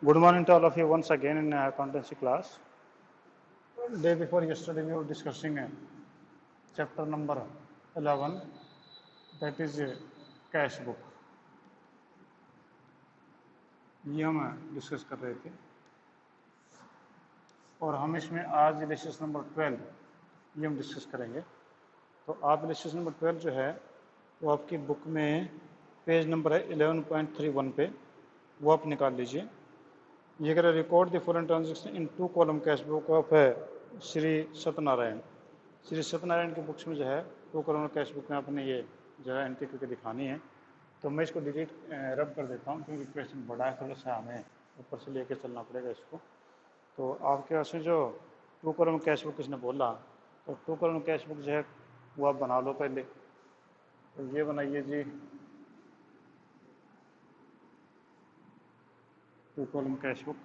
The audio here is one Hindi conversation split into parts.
Good morning to all of you once again in accountancy class. Day before yesterday we were discussing chapter number 11, that is cash book. ये हम डिस्कस कर रहे थे और हम इसमें आज लेसन नंबर 12 ये हम डिस्कस करेंगे। तो आप लेसन नंबर 12 जो है वो आपकी बुक में पेज नंबर है 11.31 पे, वो आप निकाल लीजिए। ये कह record the following transaction in 2 column cash book of Shri Satyanarayan. Shri Satyanarayan की बुक्स में जो है 2 कॉलम कैश बुक में आपने ये जो है एंट्री करके दिखानी है। तो मैं इसको डिलीट रब कर देता हूँ क्योंकि क्वेश्चन बड़ा है, थोड़ा सा हमें ऊपर से लेके चलना पड़ेगा इसको। तो आपके पास में जो 2 कॉलम कैश बुक किसने बोला, तो 2 कॉलम कैश बुक जो है वो आप बना लो पहले। तो ये बनाइए जी 2 कॉलम कैश बुक।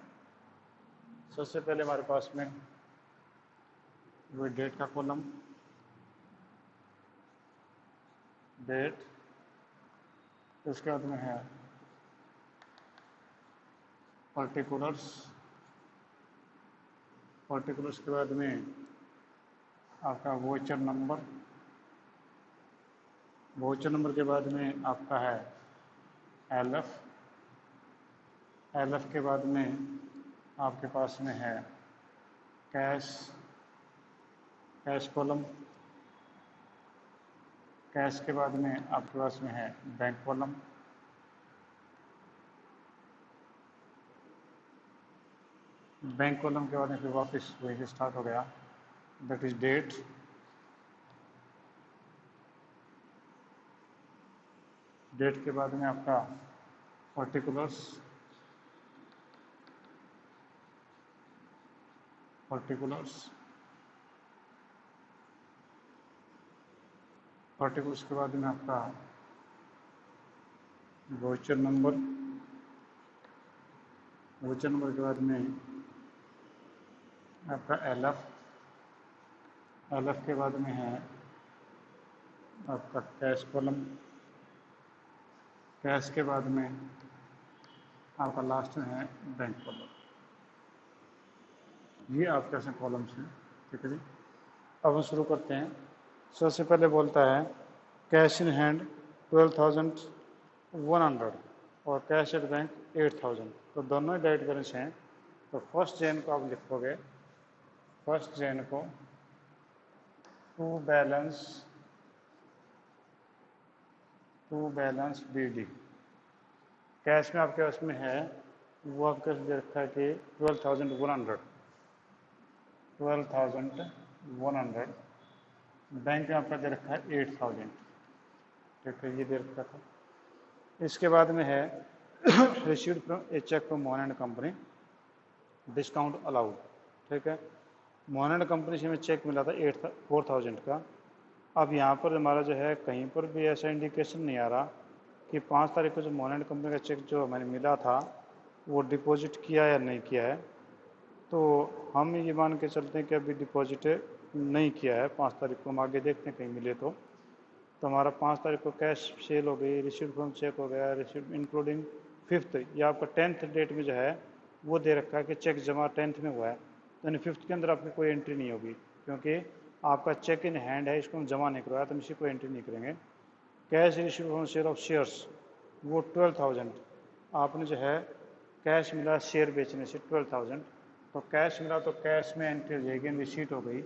सबसे पहले हमारे पास में वो डेट का कॉलम, डेट, उसके बाद में है पर्टिकुलर्स, पर्टिकुलर्स के बाद में आपका वोचर नंबर, वोचर नंबर के बाद में आपका है एलएफ, एलएफ के बाद में आपके पास में है कैश, कैश कॉलम, कैश के बाद में आपके पास में है बैंक कॉलम, बैंक कॉलम के बाद में फिर वापस वही स्टार्ट हो गया, दैट इज डेट, डेट के बाद में आपका पर्टिकुलर्स, पर्टिकुलर्स, पर्टिकुलर्स के बाद में आपका वोचर नंबर, वोचर नंबर के बाद में आपका एलएफ, एलएफ के बाद में है आपका कैश कॉलम, कैश के बाद में आपका लास्ट में है बैंक कॉलम। ये आपके ऐसे कॉलम्स हैं, ठीक है जी। अब हम शुरू करते हैं। सबसे पहले बोलता है कैश इन हैंड 12,100 और कैश एट बैंक 8,000। तो दोनों ही डायरेक्ट बैलेंस हैं। तो फर्स्ट जैन को आप लिखोगे, फर्स्ट जैन को टू बैलेंस बीडी। कैश में आपके पास में है वो आपके पास दे रखा है कि 12,100, 12,100। बैंक में आपका दे रखा है 8,000, ठीक है, ये दे रखा था। इसके बाद में है received from a cheque from Mohan and company, discount allowed, ठीक है। मोहन एंड कंपनी से हमें चेक मिला था 4,000 का। अब यहाँ पर हमारा जो है कहीं पर भी ऐसा इंडिकेशन नहीं आ रहा कि 5 तारीख को जो मोहन एंड कंपनी का चेक जो हमें मिला था वो डिपॉजिट किया या नहीं किया है। तो हम ये मान के चलते हैं कि अभी डिपॉजिट नहीं किया है 5 तारीख को। हम आगे देखते हैं कहीं मिले तो हमारा 5 तारीख को कैश सेल हो गई, रिसीव्ड फ्रॉम चेक हो गया, रिसीव्ड इंक्लूडिंग 5th या आपका 10th डेट में जो है वो दे रखा है कि चेक जमा 10th में हुआ है। यानी 5th के अंदर आपकी कोई एंट्री नहीं होगी क्योंकि आपका चेक इन हैंड है, इसको हम जमा नहीं करवाया तो हम इसी को एंट्री नहीं करेंगे। Cash receive from share of shares वो 12,000 आपने जो है कैश मिला शेयर बेचने से 12,000। तो कैश मिला तो कैश में एंट्री हो जाएगी, रिसीट हो गई।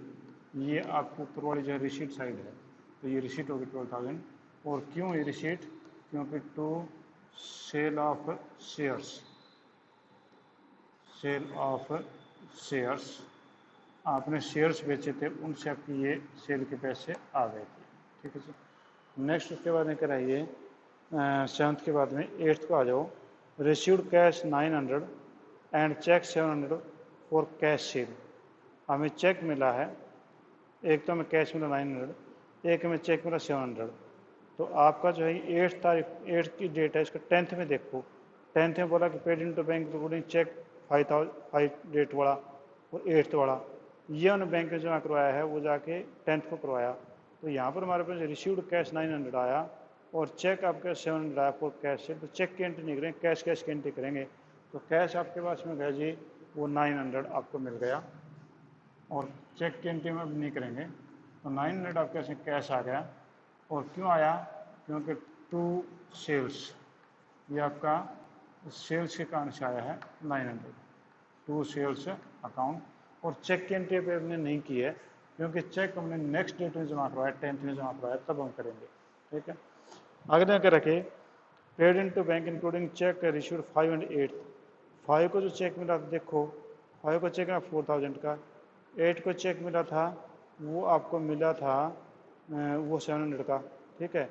ये आपको ऊपर वाली जो है रिसीट साइड है, तो ये रिसीट होगी 12,000। और क्यों ये रिसीट, क्योंकि to sale of shares, sale of shares, आपने शेयर्स बेचे थे उनसे आपकी ये सेल के पैसे आ गए थे, ठीक है जी। नेक्स्ट उसके बाद में कराइए 7th के बाद में 8th को आ जाओ। Received cash 900 and cheque 700 for cash sale. हमें चेक मिला है, एक तो हमें कैश मिला 900, एक हमें चेक मिला 700। तो आपका जो है 8 तारीख 8 की डेट है, इसका 10th में देखो। 10th में बोला कि paid in to bank including cheque 5 date वाला और 8th वाला, ये उन्होंने बैंक में जमा करवाया है, वो जाके 10th को करवाया। तो यहाँ पर हमारे पास रिसीव्ड कैश 900 आया और चेक आपका 700 आया फॉर कैश से। तो चेक की एंट्री नहीं करेंगे, कैश कैश की एंट्री करेंगे। तो कैश आपके पास में गया जी वो 900 आपको मिल गया, और चेक की एंट्री में अब नहीं करेंगे, तो 900 आपके पास में कैश आ गया। और क्यों आया? क्योंकि टू सेल्स, ये आपका सेल्स के कारण से आया है 900, टू सेल्स अकाउंट। और चेक की एंट्री पे हमने नहीं की है, क्योंकि चेक हमने नेक्स्ट डेट में जमा करवाया, 10th में जमा करवाया, तब हम करेंगे। ठीक है, आगे आगे रखे paid in to bank including cheque reissued 5 and 8। 5 को जो चेक मिला था, देखो 5 को चेक मिला 4000 का, 8 को चेक मिला था वो आपको मिला था वो 700 का। ठीक है,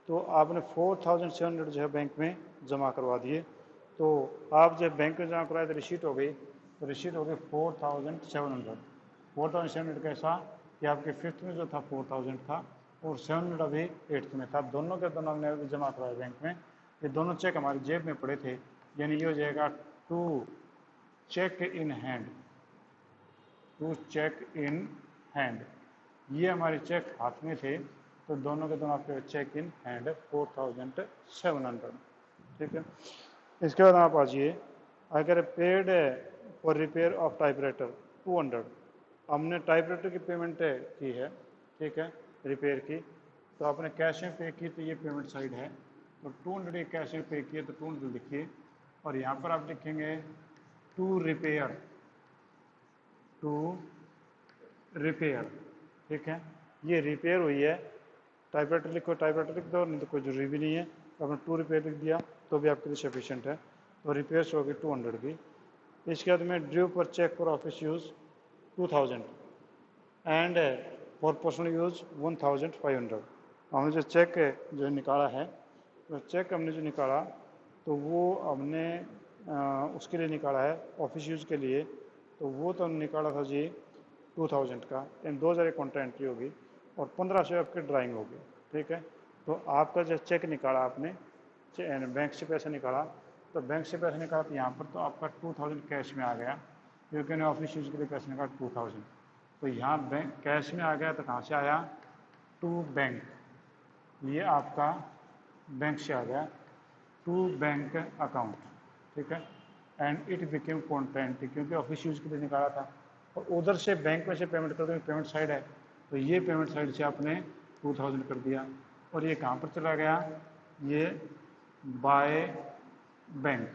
तो आपने 4700 जो है बैंक में जमा करवा दिए। तो आप जब बैंक में जमा करवाए तो रिसीट हो गई, तो रिसीट हो गई 4700। 4700 कैसा कि आपके 5th में जो था 4000 था, और 700 अभी 8th में था, दोनों के दोनों हमने जमा करवाए बैंक में। ये दोनों चेक हमारी जेब में पड़े थे, यानी ये हो जाएगा to cheque in hand, to cheque in hand. ये हमारे चेक हाथ में थे, तो दोनों के दोनों आपके चेक इन हैंड 4700। ठीक है, इसके बाद आप आ जाइए, अगर paid for repair of typewriter 200, हमने टाइपराइटर की पेमेंट की है। ठीक है, रिपेयर की, तो आपने कैश में पे की, तो ये पेमेंट साइड है, तो 200 कैश में पे किए तो 200 लिखिए, और यहाँ पर आप लिखेंगे टू रिपेयर, टू रिपेयर। ठीक है, ये रिपेयर हुई है, टाइपराइटर लिखो, टाइपराइटर लिख दो, नहीं तो कोई जरूरी भी नहीं है, तो आपने 2 रिपेयर लिख दिया तो भी आपके लिए सफिशिएंट है। तो रिपेयर्स होगी 200 की। इसके बाद में ड्यू पर cheque for office use 2000 and for personal use 1500। हमने जो चेक जो निकाला है, तो चेक हमने जो निकाला तो वो हमने उसके लिए निकाला है ऑफिस यूज़ के लिए, तो वो तो हमने निकाला था जी 2000 का, इन 2000 काउंटर एंट्री होगी, और 1500 आपकी ड्राइंग होगी। ठीक है, तो आपका जो चेक निकाला आपने, बैंक से पैसा निकाला, तो बैंक से पैसा निकाला तो यहाँ पर तो आपका 2000 कैश में आ गया, क्योंकि ऑफिस यूज़ के लिए पैसा निकाला 2000, तो यहाँ बैंक कैश में आ गया, तो कहाँ से आया? टू बैंक, ये आपका बैंक से आ गया, टू बैंक अकाउंट। ठीक है, एंड इट बिकेम कॉन्टेंट, क्योंकि ऑफिस यूज़ के लिए निकाला था, और उधर से बैंक में से पेमेंट कर दो, पेमेंट साइड है, तो ये पेमेंट साइड से आपने 2000 कर दिया। और ये कहाँ पर चला गया? ये बाय बैंक,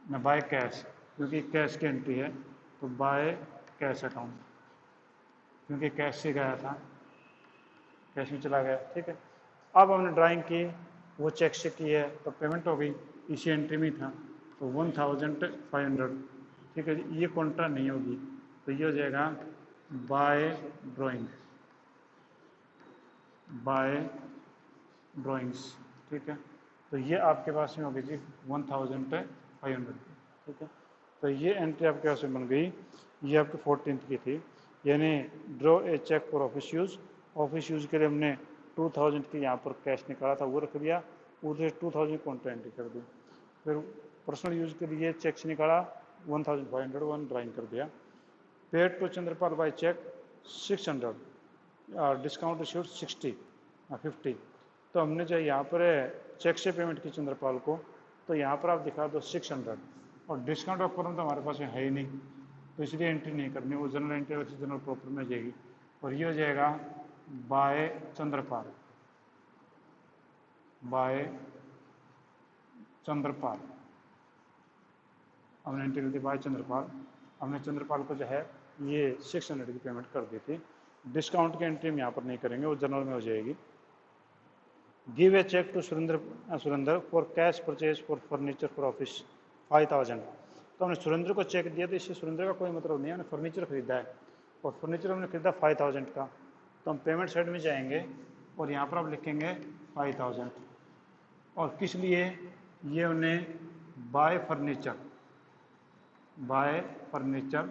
न बाय कैश, क्योंकि कैश की एंट्री है, तो बाय कैश अकाउंट, क्योंकि कैश से गया था, कैश में चला गया। ठीक है, अब हमने ड्राइंग की, वो चेक से की है, तो पेमेंट हो गई, इसी एंट्री में था, तो 1500। ठीक है, ये कॉन्ट्रा नहीं होगी, तो ये हो जाएगा बाय ड्राइंग, बाय ड्राइंग्स। ठीक है, तो ये आपके पास में होगी जी 1500। ठीक है, तो ये एंट्री आपके पास में बन गई, ये आपकी 14th की थी, यानी draw a cheque for office use. Office use के लिए हमने 2000 की यहाँ पर कैश निकाला था, वो रख दिया, उधर 2000 काउंटर एंट्री कर दी। फिर पर्सनल यूज़ के लिए चेक से निकाला 1500, वन ड्राइंग कर दिया। Paid to Chandrapal by cheque 600, discount receive 50। तो हमने जो यहाँ पर चेक से पेमेंट की चंद्रपाल को, तो यहाँ पर आप दिखा दो 600, और डिस्काउंट ऑफ फॉर्म तो हमारे पास है ही नहीं, तो इसलिए एंट्री नहीं करनी, वो जनरल एंट्री वैसे जनरल प्रॉपर में जाएगी, और ये हो जाएगा बाय चंद्रपाल, बाय चंद्रपाल, हमने एंट्री कर दी बाय चंद्रपाल। हमने चंद्रपाल को जो है ये 600 की पेमेंट कर दी थी। डिस्काउंट की एंट्री हम यहाँ पर नहीं करेंगे, वो जनरल में हो जाएगी। Give a cheque to Surendra for cash purchase for furniture for office 5000। तो हमने सुरेंद्र को चेक दिया, तो इससे सुरेंद्र का कोई मतलब नहीं है, हमने फर्नीचर खरीदा है, और फर्नीचर हमने खरीदा 5000 का, तो हम पेमेंट साइड में जाएंगे, और यहाँ पर आप लिखेंगे 5000, और किस लिए? ये उन्हें बाय फर्नीचर, बाय फर्नीचर,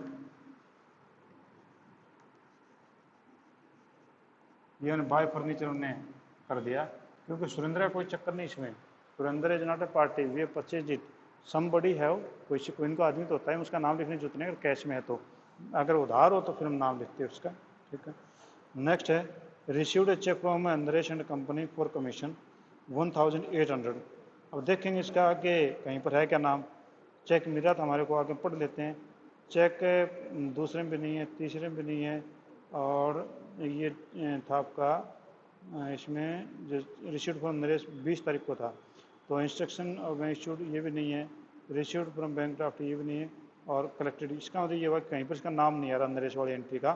ये उन्हें बाय फर्नीचर उन्हें कर दिया, क्योंकि सुरेंद्र का कोई चक्कर नहीं इसमें, Surendra is not a party, we purchase it, somebody have, कोई इनको आदमी तो होता है, उसका नाम लिखने की जरूरत नहीं, अगर कैश में है तो, अगर उधार हो तो फिर हम नाम लिखते हैं उसका। ठीक है, नेक्स्ट है received a cheque from Naresh and company for commission 1800। अब देखेंगे इसका आगे कहीं पर है क्या नाम, चेक मिला था हमारे को, आगे पढ़ लेते हैं। चेक दूसरे में भी नहीं है, तीसरे में भी नहीं है, और ये था आपका इसमें जो रिसीव्ड फ्रॉम नरेश 20 तारीख को था। तो इंस्ट्रक्शन ऑफ बैंक इशूड ये भी नहीं है, रिसीव्ड फ्रॉम बैंक ड्राफ्ट ये भी नहीं है, और कलेक्टेड इसका मतलब ये हुआ कहीं पर इसका नाम नहीं आ रहा नरेश वाली एंट्री का।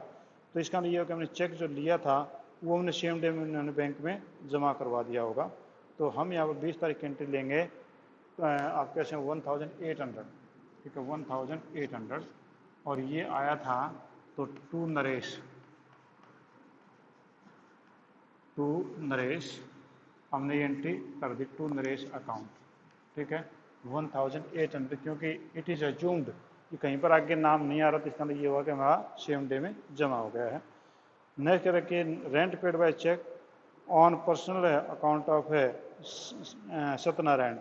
तो इसका मतलब ये कि हमने चेक जो लिया था वो हमने सेम डे में उन्होंने बैंक में जमा करवा दिया होगा। तो हम यहाँ पर 20 तारीख की एंट्री लेंगे, आपके पास 1800, ठीक है 1800, और ये आया था तो टू नरेश हमने ये एंट्री कर दी, टू नरेश अकाउंट, ठीक है 1800, क्योंकि इट इज़ अज्यूम्ड कि कहीं पर आगे नाम नहीं आ रहा, तो इसका मतलब ये हुआ कि हमारा सेम डे में जमा हो गया है। नेक्स्ट रखिए rent paid by cheque on personal account of है सत्यनारायण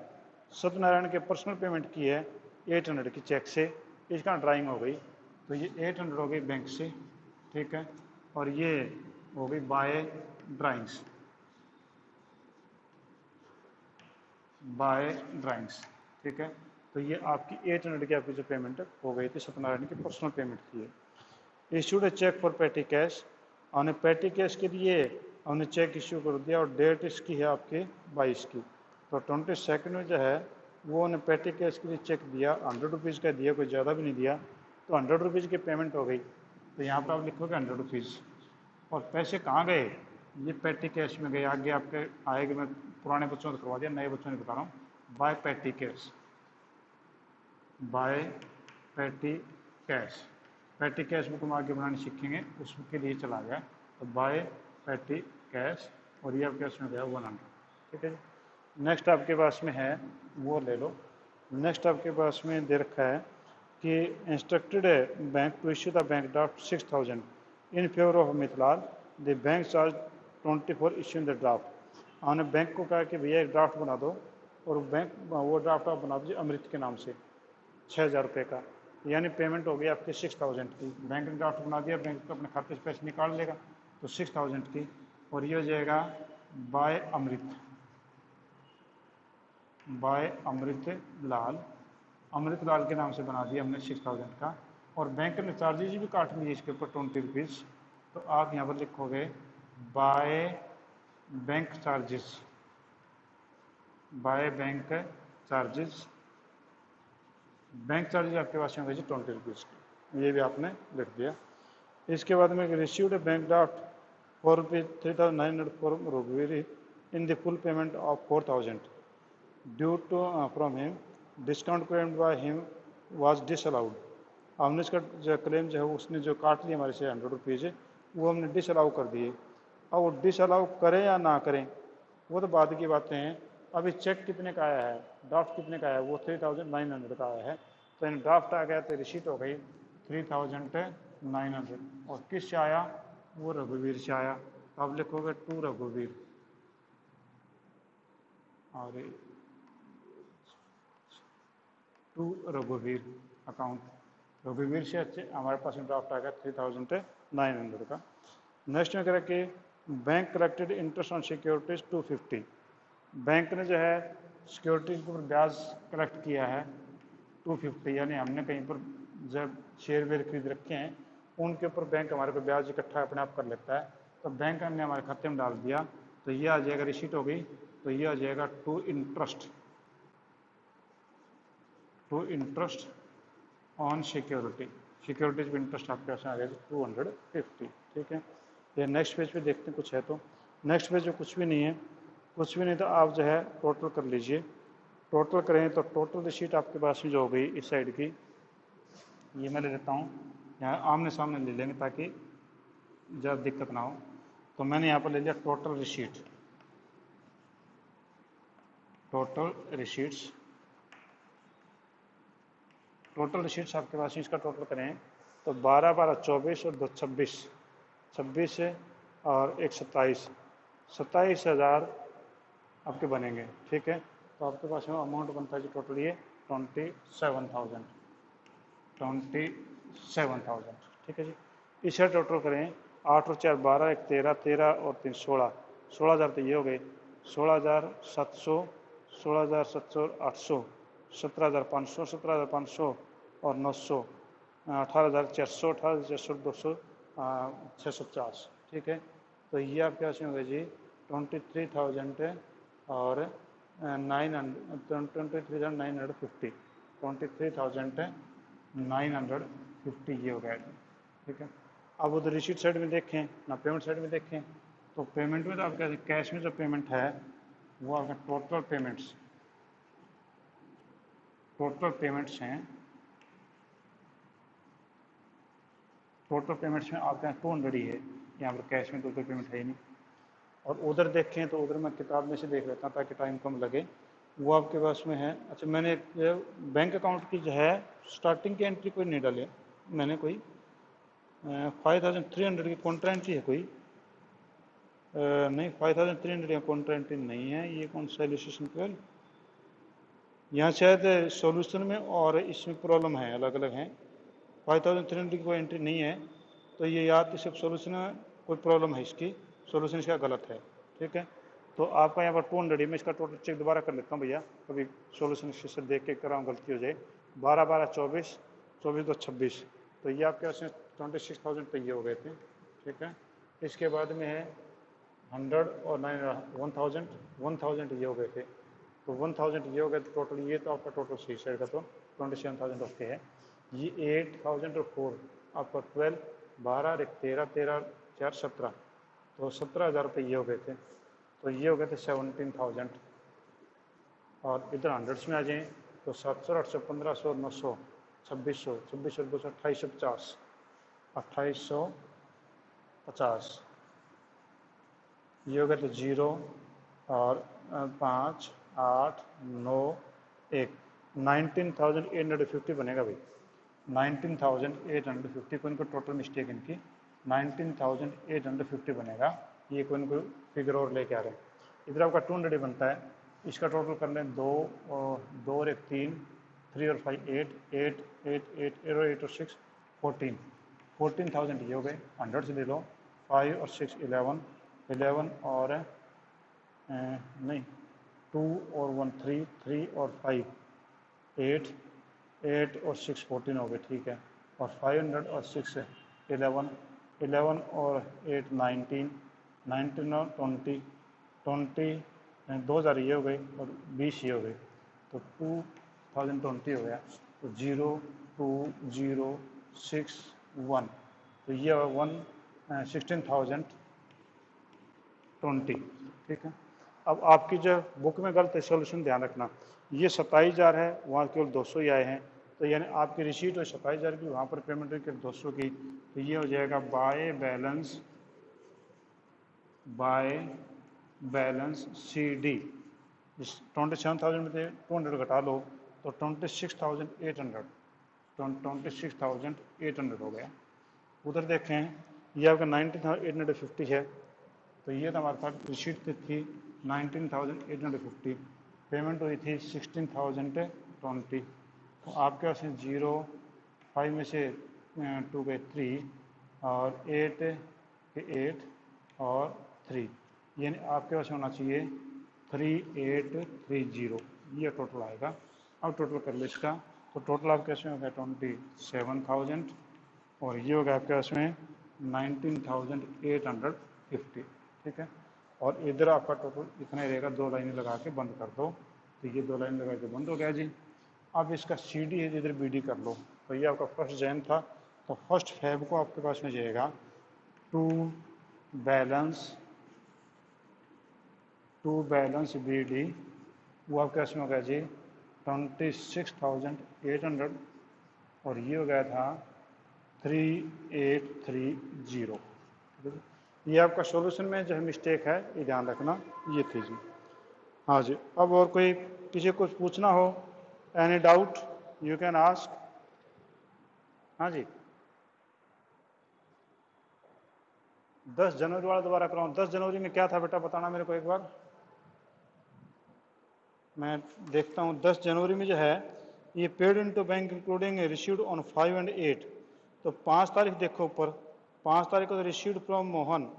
के पर्सनल पेमेंट की है 800 की चेक से, इसका ड्राइंग हो गई, तो ये 800 हो गई बैंक से, ठीक है, और ये हो गई बाय ड्राइंग्स, ठीक है। तो ये आपकी 800 की आपकी जो पेमेंट हो गई थी सत्यनारायण की पर्सनल पेमेंट की है। Issued a cheque for petty cash, हमने पेटी कैश के लिए हमने चेक इशू कर दिया, और डेट इसकी है आपके 22 की, तो 22 में जो है वो उन्हें पेटी कैश के लिए चेक दिया, 100 रुपीज़ का दिया, कोई ज़्यादा भी नहीं दिया, तो 100 रुपीज़ की पेमेंट हो गई। तो यहाँ पर आप लिखोगे 100 रुपीज़, और पैसे कहाँ गए, ये पेटी कैश में गए, आगे आपके आएगा, मैं पुराने बच्चों को करवा दिया, नए बच्चों ने बता रहा हूँ, बाय पेटी कैश, पेटी कैश बुक हम आगे बनानी सीखेंगे, उसके लिए चला गया, तो बाय पेटी कैश, और ये आपके पास में गया 100, ठीक है जी। नेक्स्ट आपके पास में है वो ले लो। नेक्स्ट आपके पास में दे रखा है कि इंस्ट्रक्टेड है bank to issue the bank draft 6000 in favour of Mithilal, the bank charge 20 for issuing the draft. हमने बैंक को कहा कि भैया एक ड्राफ्ट बना दो, और बैंक वो ड्राफ्ट आप बना दीजिए अमृत के नाम से 6000 रुपये का, यानी पेमेंट हो गई आपकी 6000 की। बैंक ने ड्राफ्ट बना दिया, बैंक अपने खाते से पैसे निकाल लेगा, तो 6000 की, और ये हो जाएगा बाय अमृत लाल के नाम से बना दिया हमने 6000 का, और बैंक ने चार्जेज भी काट लिए इसके ऊपर 20 रुपीज़। तो आप यहाँ पर लिखोगे बाय बैंक चार्जेस आपके पास में होगी 20 रुपीज़ की, ये भी आपने लिख दिया। इसके बाद में received bank draft for ₹3,900 for रघुवीर in the full payment of 4000 due to from him, discount claimed by him was disallowed. हमने इसका जो क्लेम जो है उसने जो काट लिया हमारे से 100 रुपीज़, वो हमने डिसअलाउ कर दिए। अब वो डिसअलाउ करें या ना करें वो तो बाद की बातें हैं। अभी चेक कितने का आया है, ड्राफ्ट कितने का आया है, वो 3900 का आया है, तो इन ड्राफ्ट आ गया तो रिसीट हो गई 3900, और किससे आया, वो रघुवीर से आया। तो आप लिखोगे टू रघुवीर, और टू रघुवीर अकाउंट, रघुवीर से अच्छे हमारे पास में ड्राफ्ट आ गया 3900 का। नेक्स्ट में करें कि bank collected interest on securities 250, bank ने जो है सिक्योरिटीज के ऊपर ब्याज कलेक्ट किया है 250, यानी हमने कहीं पर जब शेयर वेयर खरीद रखे हैं उनके ऊपर बैंक हमारे को ब्याज इकट्ठा अपने आप कर लेता है, तो बैंक ने हमारे खाते में डाल दिया, तो ये आ जाएगा रिसीट हो गई, तो ये आ जाएगा टू इंटरेस्ट ऑन सिक्योरिटीज पे इंटरेस्ट आपके पास आ गया 250, ठीक है। ये नेक्स्ट पेज पे देखते हैं कुछ है, तो नेक्स्ट पेज में कुछ भी नहीं है, तो आप जो है टोटल कर लीजिए। टोटल करें तो टोटल रिसीट आपके पास में जो हो गई इस साइड की, ये मैं ले लेता हूँ, यहाँ आमने सामने ले लेंगे ताकि ज़्यादा दिक्कत ना हो। तो मैंने यहाँ पर ले लिया टोटल रिसीट्स आपके पास इसका टोटल करें तो 12, 12, 24 और 2, 26 और 1, 27,000 आपके बनेंगे, ठीक है। तो आपके पास में अमाउंट बनता है जी टोटल ये 27,000, ठीक है जी। इसे टोटल करें 8 और 4 12, 1 13, 13 और 3 16, 16,000 तो ये हो गए 16,700, 16,700 और 800, 17,500, 17,500 और 900, 18,400, 18,400, 200, 650, ठीक है। तो ये आपके पास में होगा जी 23,000 और 23,950, 23,950 ये हो गया, ठीक है। अब उधर रिसीट साइड में देखें ना, पेमेंट साइड में देखें, तो पेमेंट में तो आपका कैश में जो पेमेंट है वो आपका टोटल पेमेंट्स हैं, टोटल पेमेंट्स में आपके यहाँ 200 ही है, यहाँ पर कैश में टोटल पेमेंट है ही नहीं। और उधर देखें तो उधर मैं किताब में से देख लेता हूँ ताकि टाइम कम लगे। वो आपके पास में है, अच्छा मैंने बैंक अकाउंट की जो है स्टार्टिंग की एंट्री कोई नहीं डाली, मैंने कोई 5,300 की कॉन्ट्रा एंट्री है कोई, नहीं 5,300 या कॉन्ट्रा एंट्री नहीं है, ये कौन सा इलस्ट्रेशन केवल यहाँ शायद सॉल्यूशन में और इसमें प्रॉब्लम है, अलग अलग हैं। 5,300 की कोई एंट्री नहीं है, तो ये या तो सिर्फ सॉल्यूशन में कोई प्रॉब्लम है, इसकी सॉल्यूशन इसका गलत है, ठीक है। तो आपका यहाँ पर 200 मैं इसका टोटल चेक दोबारा कर लेता हूँ भैया, कभी सॉल्यूशन से देख के कराऊँ गलती हो जाए। 12, 12, 24, 24, 2, 26, तो ये आपके पास 26,000 तो ये हो गए थे, ठीक है। इसके बाद में है 100 और 1,000 ये हो गए थे, तो 1,000 ये हो गए तो टोटल, ये तो आपका टोटल सी साइड का तो 27,000 ओके है। ये 8,000 और 4 आपका 12, 12, 13, 13, 4, 17, तो 17,000 रुपये ये हो गए थे, तो ये हो गए थे 17,000। और इधर हंड्रेड्स में आ जाएँ तो 700, 800, 1500, 900, 2600, 2600, 200, 2850, 2850 ये हो गया तो 0 और 5, 8, 9, 1, 19,850 बनेगा भाई, 19,850 को इनको टोटल मिस्टेक इनकी 19,850 बनेगा, ये को इनको फिगर और लेके आ रहे हैं। इधर आपका 200 बनता है, इसका टोटल कर लें 2 और 2 और 1 3, 3 और 5 8, 8, 8, 8, 8 और 6 14, 14,000 ये हो गए, 100 से ले लो, 5 और 6 11, 11 और नहीं 2 और 1 3, 3 और 5 8, 8 और 6 14 हो गए, ठीक है। और 500 और 6 11, 11 और 8 19, 19 और 20, 20 2000 ये हो गए और 20 ये हो गए, तो 2020 हो गया, तो 0, 2, 0, 6, 1, तो ये 16,020, ठीक है। अब आपकी जो बुक में गलत है, सोल्यूशन ध्यान रखना, ये 27,000 है, वहाँ केवल 200 ही आए हैं, तो यानी आपकी रिसीट हो 27,000 की, वहाँ पर पेमेंट हुई केवल 200 की, तो ये हो जाएगा बाय बैलेंस सी डी। इस 27,000 में से 200 घटा लो तो 26,800, 26,800 हो गया। उधर देखें ये आपका 19,850 है, तो ये तो हमारे पास रिसीट थी 19,850, पेमेंट हुई थी 16,020, तो आपके पास 0, 5 में से 2 गए 3 और 8 के 8 और 3, यानी आपके पास होना चाहिए 3830, ये टोटल आएगा। अब टोटल कर लो इसका, तो टोटल आपके पास में हो गया 27,000 और ये हो गया आपके पास में 19,850, ठीक है। और इधर आपका टोटल इतना ही रहेगा, 2 लाइनें लगा के बंद कर दो, तो ये 2 लाइन लगा के बंद हो गया जी। अब इसका सी डी है, इधर बी डी कर लो, तो ये आपका फर्स्ट जैन था, तो फर्स्ट फेब को आपके पास में जाएगा टू बैलेंस बी डी, वो आपके पास में हो गया जी 26,800 और ये हो गया था 3830, ये आपका सॉल्यूशन में जो है मिस्टेक है, ये ध्यान रखना, ये थी जी। हाँ जी, अब और कोई किसी को पूछना हो, any doubt you can ask. हाँ जी, 10 जनवरी वाला दोबारा कराऊँ, 10 जनवरी में क्या था बेटा बताना मेरे को एक बार, मैं देखता हूँ। 10 जनवरी में जो है ये paid into bank including received on 5 और 8, तो 5 तारीख देखो ऊपर, 5 तारीख को received from Mohan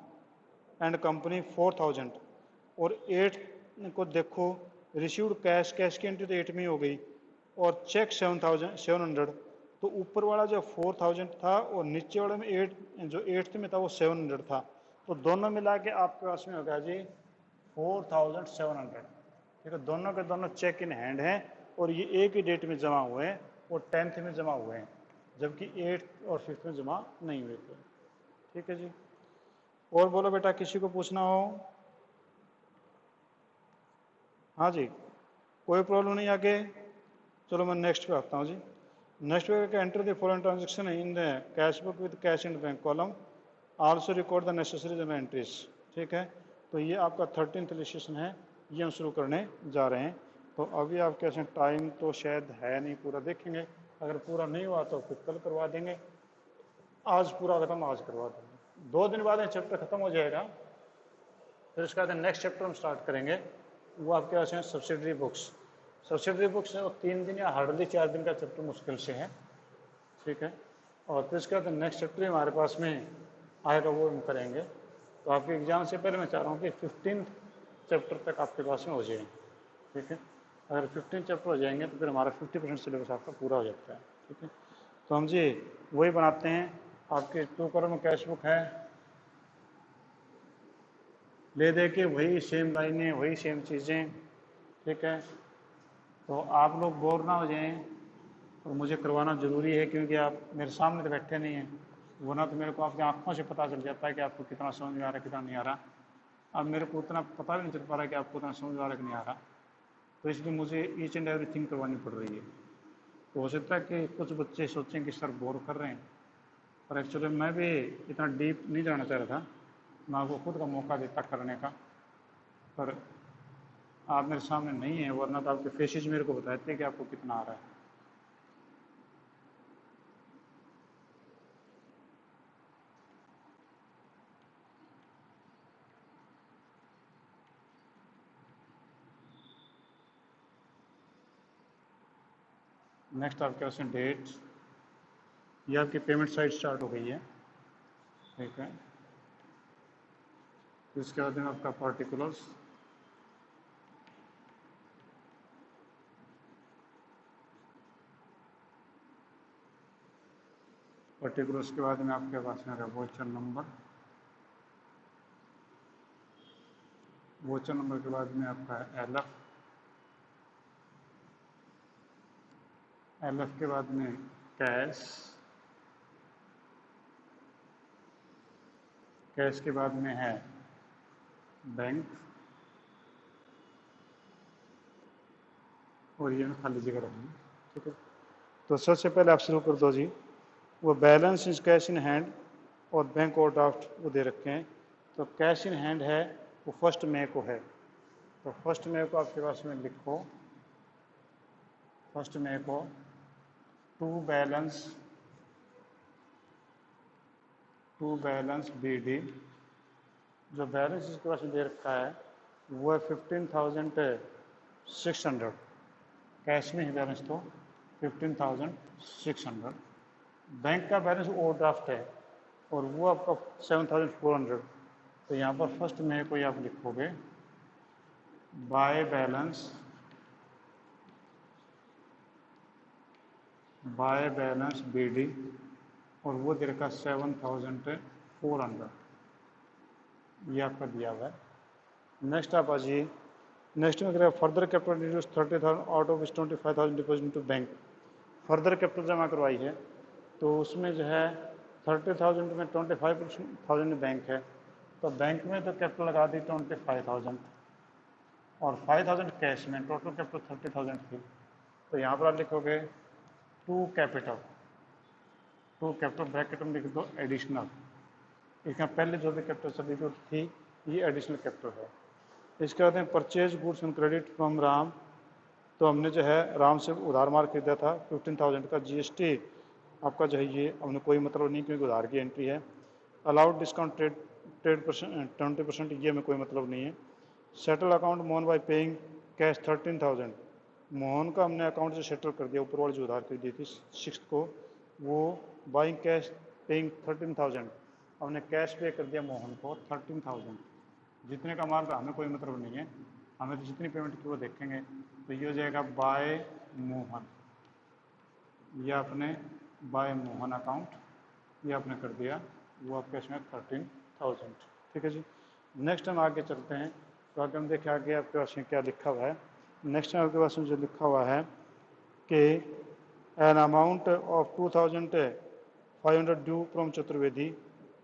and company 4,000 और 8 को देखो रिसीव्ड कैश की एंट्री तो 8 में ही हो गई, और चेक 7,700, तो ऊपर वाला जो 4,000 था और नीचे वाले में 8, जो 8th में था वो 700 था, तो दोनों मिला के आपके पास में होगा जी 4,700। ठीक है, दोनों के दोनों चेक इन हैंड हैं और ये एक ही डेट में जमा हुए हैं और 10th में जमा हुए हैं, जबकि 8th और 5th में जमा नहीं हुए थे। ठीक है जी, और बोलो बेटा, किसी को पूछना हो? हाँ जी, कोई प्रॉब्लम नहीं आगे? चलो मैं नेक्स्ट पे आता हूँ जी। नेक्स्ट पे enter the following transaction in the cash book with cash and bank column, also record the necessary जमा एंट्रीज। ठीक है, तो ये आपका 13th इलिस्ट्रेशन है, ये हम शुरू करने जा रहे हैं। तो अभी आप कैसे, टाइम तो शायद है नहीं, पूरा देखेंगे, अगर पूरा नहीं हुआ तो फिर कल करवा देंगे, आज पूरा खत्म आज करवा देंगे, 2 दिन बाद चैप्टर खत्म हो जाएगा। फिर उसके बाद नेक्स्ट चैप्टर हम स्टार्ट करेंगे, वो आपके पास है सब्सिडरी बुक्स। सब्सिडरी बुक्स 3 दिन या हार्डली 4 दिन का चैप्टर मुश्किल से है। ठीक है, और फिर उसके बाद नेक्स्ट चैप्टर हमारे पास में आएगा, वो हम करेंगे। तो आपके एग्जाम से पहले मैं चाह रहा हूँ कि 15 चैप्टर तक आपके पास में हो जाए। ठीक है, अगर 15 चैप्टर हो जाएंगे तो फिर हमारा 50% सिलेबस आपका पूरा हो जाता है। ठीक है, तो हम जी वही बनाते हैं, आपके 2 करोड़ में कैश बुक है, ले दे के वही सेम लाइनें, वही सेम चीज़ें। ठीक है, तो आप लोग बोर ना हो जाएं, और मुझे करवाना ज़रूरी है, क्योंकि आप मेरे सामने तो बैठे नहीं हैं, वरना तो मेरे को आपकी आंखों से पता चल जाता है कि आपको कितना समझ में आ रहा है, कितना नहीं आ रहा। अब मेरे को उतना पता भी नहीं चल पा रहा है कि आपको उतना समझ में आ रहा है कि नहीं आ रहा, तो इसलिए मुझे ईच एंड एवरीथिंग करवानी पड़ रही है। तो हो सकता है कि कुछ बच्चे सोचें कि सर बोर कर रहे हैं, पर एक्चुअली मैं भी इतना डीप नहीं जाना चाह रहा था, मैं आपको खुद का मौका देता करने का, पर आप मेरे सामने नहीं हैं, वरना तो आपके फेसेज मेरे को बताते हैं कि आपको कितना आ रहा है। नेक्स्ट आपके पास डेट, ये आपकी पेमेंट साइट स्टार्ट हो गई है। ठीक है, इसके बाद में आपका पार्टिकुलर्स, पार्टिकुलर्स के बाद में आपके पास में वोचर नंबर, वोचर नंबर के बाद में आपका एलएफ, एलएफ के बाद में कैश, कैश के बाद में है बैंक, और ये खाली जगह रखनी। ठीक है, तो सबसे पहले आप शुरू कर दो जी, वो balance is cash in hand और बैंक ओवरड्राफ्ट वो दे रखे हैं। तो कैश इन हैंड है वो 1 मई को है, तो 1 मई को आपके पास में लिखो, 1 मई को टू बैलेंस BD, जो बैलेंस इसके पास में दे रखा है वो है 15,600, कैश में ही बैलेंस तो 15,600, बैंक का बैलेंस ओवरड्राफ्ट है और वो आपका 7,400। तो यहाँ पर 1 मई को आप लिखोगे बाय बैलेंस BD, और वो दे रखा 7,400, ये आपका दिया हुआ है। नेक्स्ट आप आ जाइए, नेक्स्ट में करेगा further capital reduce 30,000 out of 25,000 deposit to bank. Further capital जमा करवाई है, तो उसमें जो है 30,000 में 25,000 बैंक है, तो बैंक में तो कैपिटल लगा दी 25,000 और 5,000 कैश में, टोटल कैपिटल 30,000 थी। तो यहाँ पर आप लिखोगे टू कैपिटल ब्रैकेट में लिख दो एडिशनल, इसका पहले जो भी कैपिटल सब्सिट्यूट थी ये एडिशनल कैपिटल है। इसके बाद में purchase goods on credit from Ram, तो हमने जो है राम से उधार माल खरीदा था 15,000 का, GST आपका जो है ये हमने कोई मतलब नहीं, क्योंकि उधार की एंट्री है। अलाउड डिस्काउंट ट्रेड परसेंट 20%, ये में कोई मतलब नहीं है। Settle account Mohan by paying cash 13,000, Mohan का हमने अकाउंट से सेटल कर दिया, ऊपर वाली जो उधार खरीदी थी 6 को, वो बाइंग कैश पेइंग 13,000, हमने कैश पे कर दिया मोहन को 13,000। जितने का माल का हमें कोई मतलब नहीं है, हमें तो जितनी पेमेंट की वो देखेंगे। तो ये हो जाएगा बाय मोहन। ये आपने बाय मोहन अकाउंट ये आपने कर दिया, वो आपके इसमें 13,000। ठीक है जी। नेक्स्ट हम आगे चलते हैं, तो आगे हम देखें आगे आपके पास में क्या लिखा हुआ है। नेक्स्ट आपके पास में जो लिखा हुआ है कि an amount of 2,500 due from Chaturvedi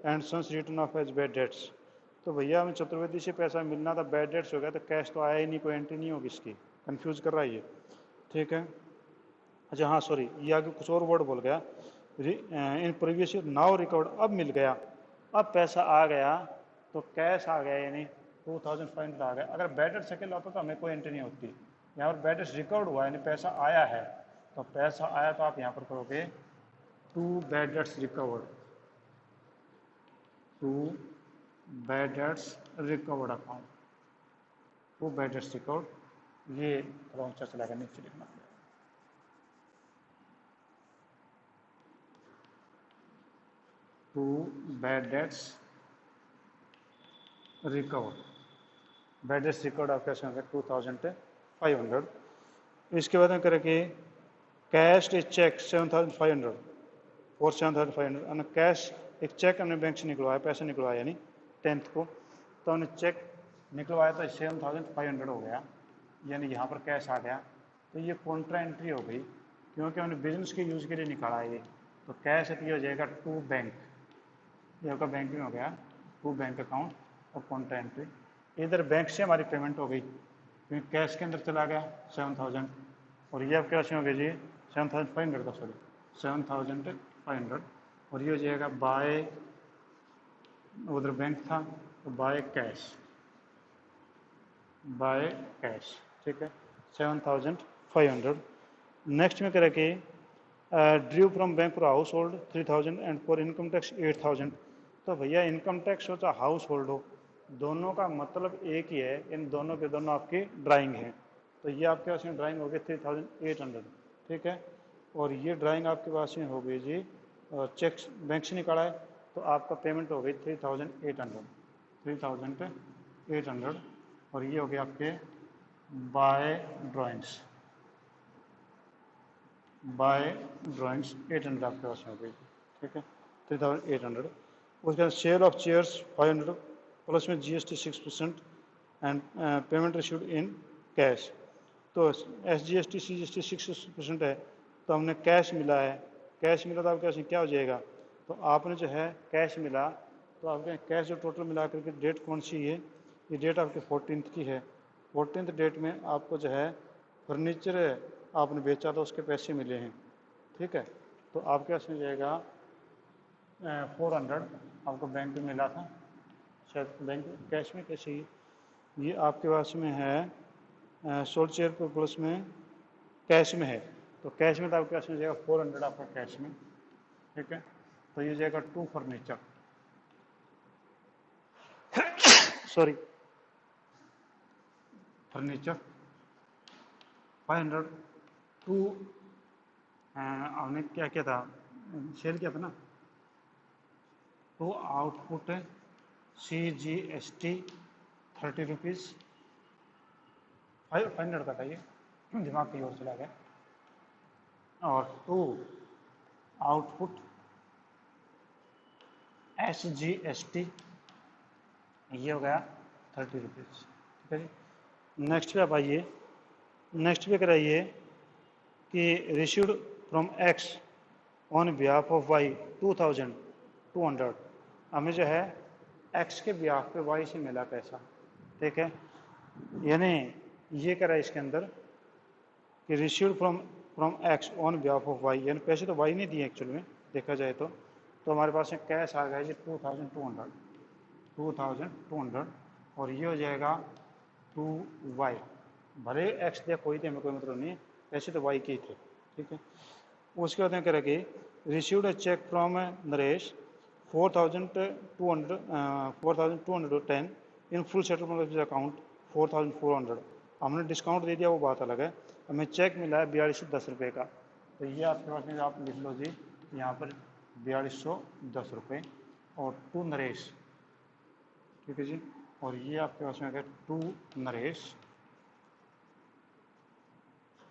and sons written off as bad debts. तो भैया हमें चतुर्वेदी से पैसा मिलना था, बैड डेट्स हो गया, तो कैश तो आया ही नहीं, कोई एंट्री नहीं होगी इसकी, कंफ्यूज कर रहा है ये। ठीक है। अच्छा हाँ सॉरी, ये आगे कुछ और वर्ड बोल गया, इन प्रीवियस नाउ रिकवर्ड, अब मिल गया, अब पैसा आ गया, तो कैश आ गया, यानी 2,500 आ गया। अगर बैड डेट्स अकेला होता तो हमें कोई एंट्री नहीं होती। यहाँ पर बैड डेट्स रिकवर्ड हुआ यानी पैसा आया है, तो पैसा आया तो आप यहाँ पर करोगे to bad debts recovered, to bad debts recovered account, to bad debts recovered, ये थोड़ा ऊंचा चला गया, नीचे लिखना पड़ेगा, to bad debts recovered, bad debts recovered आपके संख्या 2,500। इसके बाद में करेंगे कैश ए चेक 7,500 और 7,500 कैश, एक चेक हमने बैंक से निकलवाया, पैसे निकलवाया यानी 10th को, तो हमने चेक निकलवाया तो 7,500 हो गया, यानी यहाँ पर कैश आ गया, तो ये कॉन्ट्रा एंट्री हो गई, क्योंकि हमने बिजनेस के यूज़ के लिए निकाला है ये, तो कैश ये हो जाएगा टू बैंक, ये आपका बैंकिंग हो गया, टू बैंक अकाउंट और कॉन्ट्रा एंट्री। इधर बैंक से हमारी पेमेंट हो गई, क्योंकि कैश के अंदर चला गया 7,000, और ये आपके पास में हो गया जी 7,500 का, सॉरी 7,500, और ये हो जाएगा बाय, उधर बैंक था तो बाय कैश, बाय कैश। ठीक है, 7,500। नेक्स्ट में करें कि due from bank for house hold 3,000 and for income tax 8,000। तो भैया इनकम टैक्स हो चाहे हाउस होल्ड हो, दोनों का मतलब एक ही है, इन दोनों के दोनों आपकी ड्राइंग है, तो ये आपके पास में ड्राइंग हो गई 3,800। ठीक है, और ये ड्राइंग आपके पास में हो गई जी, चेक बैंक से निकाला है, तो आपका पेमेंट हो गई 3,800, 3,800, और ये हो गया आपके बाय ड्राइंग्स, बाय ड्राइंग्स 800 आपके पास में हो गई। ठीक है, 3,800। उसके बाद सेल ऑफ चेयर्स 500 प्लस में GST 6% and payment received in cash. तो SGST CGST 6% है, तो हमने कैश मिला है, कैश मिला तो आपके पास क्या हो जाएगा, तो आपने जो है कैश मिला, तो आपके कैश जो टोटल मिला करके डेट कौन सी है, ये डेट आपके 14th की है, 14th डेट में आपको जो है फर्नीचर आपने बेचा तो उसके पैसे मिले हैं। ठीक है, तो आपके पास में जाएगा 400 आपको बैंक में मिला था, शायद बैंक कैश में कैसे ही, ये आपके पास में है सोल्ड चेयर पर प्लस में कैश में है, तो कैश में तो आपके पास में जाएगा 400 आपका कैश में। ठीक है, तो ये जाएगा to furniture, sorry furniture 500 to, हमने क्या किया था, सेल किया था ना, तो आउटपुट CGST 30 रुपीज़, 500 का था ये, दिमाग की ओर चला गया, और टू आउटपुट SGST, ये हो गया 30 रुपीज़। ठीक है जी। नेक्स्ट पे आप आइए, नेक्स्ट पे कराइए कि received from X on behalf of Y 2,200, हमें जो है X के बिहाफ पे Y से मिला पैसा। ठीक है, यानी ये करा इसके अंदर कि received from from X on behalf of Y, यानी पैसे तो Y ने दिए एक्चुअल में देखा जाए तो हमारे पास में कैश आ गया जी 2,200, 2,200, और ये हो जाएगा टू Y, भले X दिया कोई थे, हमें कोई मतलब नहीं, पैसे तो Y के ही थे। ठीक है, उसके बाद में करेंगे received a cheque from Naresh 4,210 in full settlement of account 4,400, हमने डिस्काउंट दे दिया वो बात अलग है, हमें चेक मिला है 4,210 रुपये का, तो ये आपके पास में आप लिख लो जी यहाँ पर 4,210 रुपये, और टू नरेश। ठीक है जी, और ये आपके पास में आ गया टू नरेश,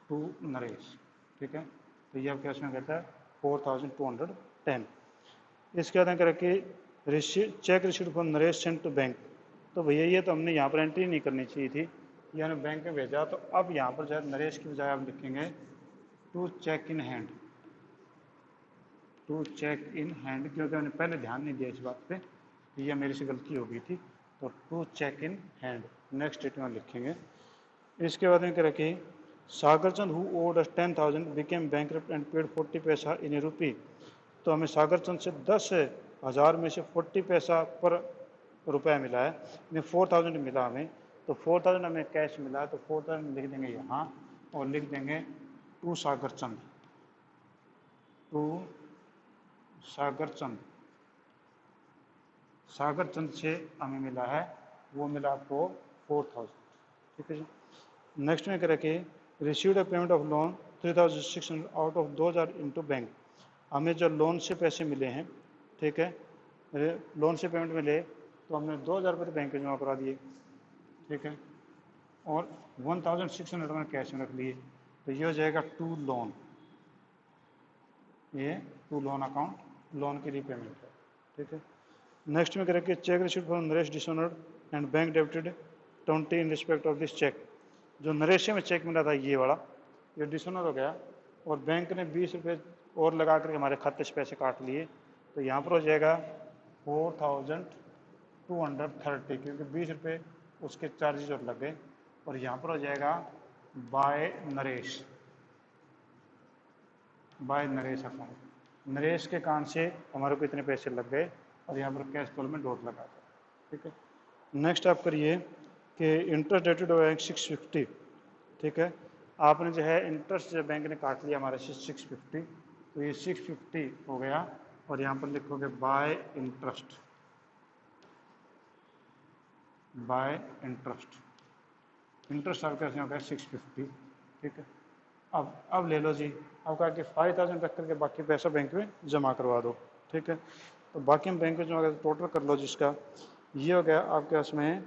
टू नरेश। ठीक है, तो ये आपके इसमें कहता है 4210। इसके बाद करके cheque received for Naresh sent to bank. तो भैया ये तो हमने यहाँ पर एंट्री नहीं करनी चाहिए थी, ये हमने बैंक में भेजा। तो अब यहाँ पर जो है नरेश की बजाय आप लिखेंगे to cheque in hand, to cheque in hand, क्योंकि मैंने पहले ध्यान नहीं दिया इस बात पे, ये मेरी से गलती हो गई थी। तो to cheque in hand next statement लिखेंगे। इसके बाद में क्या रखिए, Sagarchand who owed us 10,000 became bankrupt and paid 40 paisa इन ए रुपी। तो हमें सागरचंद से 10,000 में से 40 पैसा पर रुपया मिला है, यानी 4,000 मिला हमें। तो 4,000 हमें कैश मिला है, तो 4,000 लिख देंगे यहाँ और लिख देंगे टू सागरचंद, टू सागरचंद। सागरचंद से हमें मिला है, वो मिला आपको 4,000। ठीक है जी। नेक्स्ट में क्या कि received a payment of loan 3,600 out of 2,000 into bank. हमें जो लोन से पैसे मिले हैं, ठीक है, लोन से पेमेंट मिले तो हमने 2,000 रुपये बैंक में जमा करा दिए, ठीक है, और 1,600 में कैश में रख लिए। तो ये हो जाएगा टू लोन, ये टू लोन अकाउंट, लोन की रीपेमेंट है। ठीक है। नेक्स्ट में करेंगे cheque received from Naresh dishonoured and bank debited 20 in respect of this cheque. जो नरेश में चेक मिला था ये वाला, ये डिसऑनर हो गया और बैंक ने 20 रुपये और लगा करके हमारे खाते से पैसे काट लिए। तो यहाँ पर हो जाएगा 4,230, क्योंकि 20 रुपये उसके चार्जेज और लग गए। और यहाँ पर हो जाएगा by Naresh, by Naresh account, Naresh के कान से हमारे को इतने पैसे लग गए और यहाँ पर कैश फ्लो में डॉट लगा दो। ठीक है। नेक्स्ट आप करिए कि इंटरेस्ट डेटेड हो बैंक 650। ठीक है, आपने जो है इंटरेस्ट जो बैंक ने काट लिया हमारे से 650, तो ये 650 हो गया और यहाँ पर लिखोगे bye interest, bye interest, interest आपका हो गया 650। ठीक है, अब ले लो जी, अब कहा कि 5,000 रख करके बाकी पैसा बैंक में जमा करवा दो। ठीक है, तो बाकी हम बैंक में जमा कर टोटल कर लो जिसका, ये हो गया आपके उसमें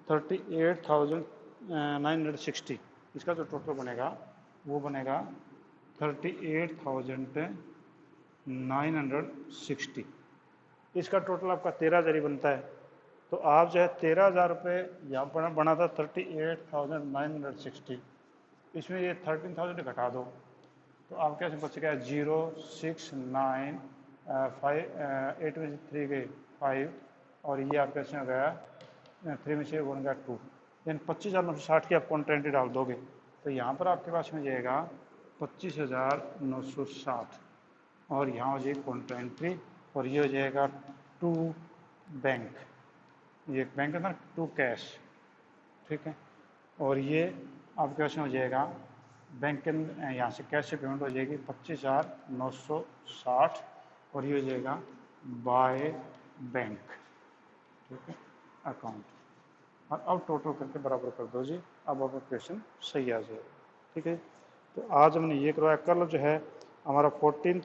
38,960। इसका जो टोटल बनेगा वो बनेगा 38,960। इसका टोटल आपका 13,000 ही बनता है। तो आप जो है 13,000 रुपये यहाँ बना था 38,960, इसमें ये 13,000 घटा दो तो आप कैसे बच गया 0,6,9,5,8 में से 3 गए 5 और ये आपके इसमें हो गया 3 में से 1 गया 2, यानी 25,960 की आप कॉन्ट्रेंट डाल दोगे तो यहाँ पर आपके पास में जाएगा 25,960 और यहाँ हो जाएगी कॉन्ट्रेंट्री और ये हो जाएगा टू बैंक, ये बैंक है ना, टू कैश। ठीक है, और ये आपके पास में हो जाएगा बैंक के यहाँ से कैश से पेमेंट हो जाएगी 25,960 और ये हो जाएगा बाय बैंक। ठीक है, अकाउंट। और अब टोटल करके बराबर कर दो जी, अब आपका क्वेश्चन सही आ जाएगा। ठीक है, तो आज हमने ये करवाया, कल जो है हमारा 14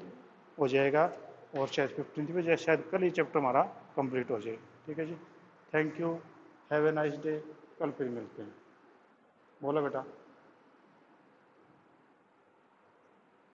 हो जाएगा और शायद 15 पे शायद कल ही चैप्टर हमारा कंप्लीट हो जाए। ठीक है जी, thank you, have a nice day, कल फिर मिलते हैं। बोलो बेटा।